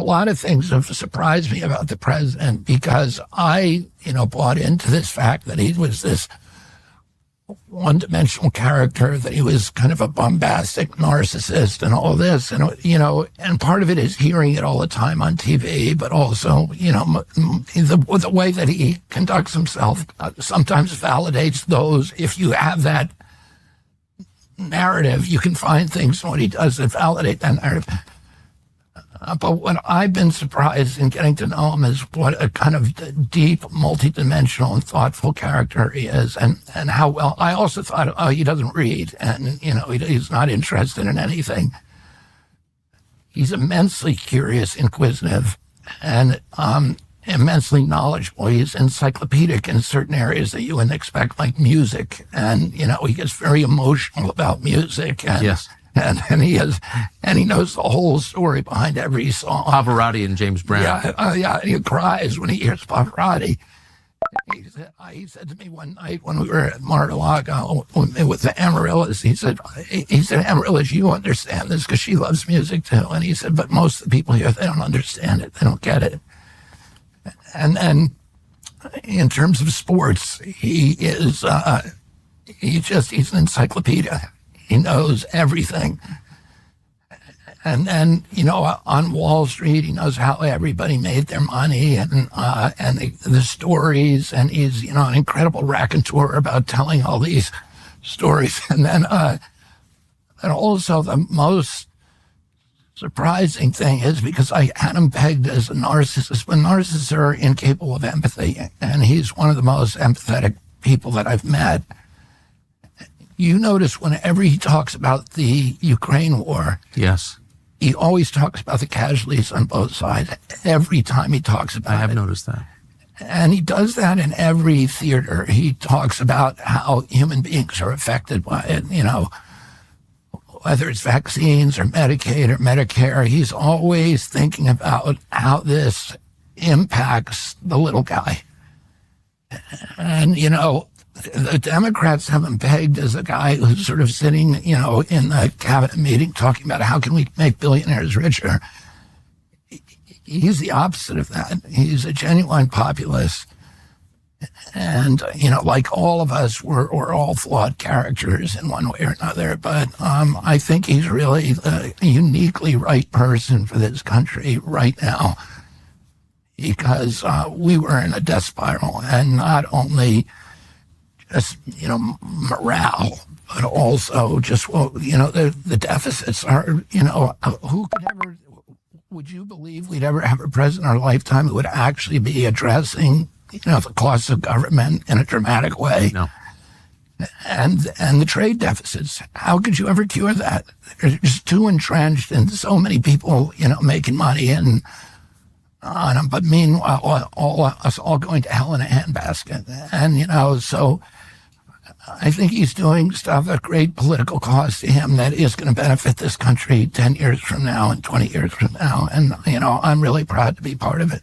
A lot of things have surprised me about the president because I, bought into this fact that he was this one-dimensional character, that he was kind of a bombastic narcissist and all this. And, and part of it is hearing it all the time on TV, but also, the way that he conducts himself sometimes validates those. If you have that narrative, you can find things in what he does that validate that narrative. But what I've been surprised in getting to know him is what a kind of deep, multidimensional, and thoughtful character he is, and how well. I also thought, he doesn't read, and he's not interested in anything. He's immensely curious, inquisitive, and immensely knowledgeable. He's encyclopedic in certain areas that you wouldn't expect, like music, and he gets very emotional about music. And, yes. And he knows the whole story behind every song. Pavarotti and James Brown. Yeah. He cries when he hears Pavarotti. He said to me one night when we were at Mar-a-Lago with the Amarillas, he said, Amarillas, you understand this because she loves music too. And he said, but most of the people here, they don't understand it. They don't get it. And in terms of sports, he is, he's an encyclopedia. He knows everything. And then, on Wall Street, he knows how everybody made their money and the stories. And he's, an incredible raconteur about telling all these stories. And then, and also the most surprising thing is because I had him pegged as a narcissist, but narcissists are incapable of empathy. And he's one of the most empathetic people that I've met. You notice whenever he talks about the Ukraine war, yes, he always talks about the casualties on both sides. Every time he talks about it. I have noticed that. And he does that in every theater. He talks about how human beings are affected by it, whether it's vaccines or Medicaid or Medicare. He's always thinking about how this impacts the little guy. And, the Democrats have him pegged as a guy who's sort of sitting, in the cabinet meeting talking about how can we make billionaires richer. He's the opposite of that. He's a genuine populist. And, like all of us, we're all flawed characters in one way or another. But I think he's really the uniquely right person for this country right now. Because we were in a death spiral, and not only just, morale, but also just, the deficits are, who could ever, would you believe we'd ever have a president in our lifetime who would actually be addressing, the costs of government in a dramatic way? No. And the trade deficits, how could you ever cure that? They're just too entrenched and so many people, making money and on them, but meanwhile, us all going to hell in a handbasket. And, so I think he's doing stuff at great political cost to him that is going to benefit this country 10 years from now and 20 years from now. And, I'm really proud to be part of it.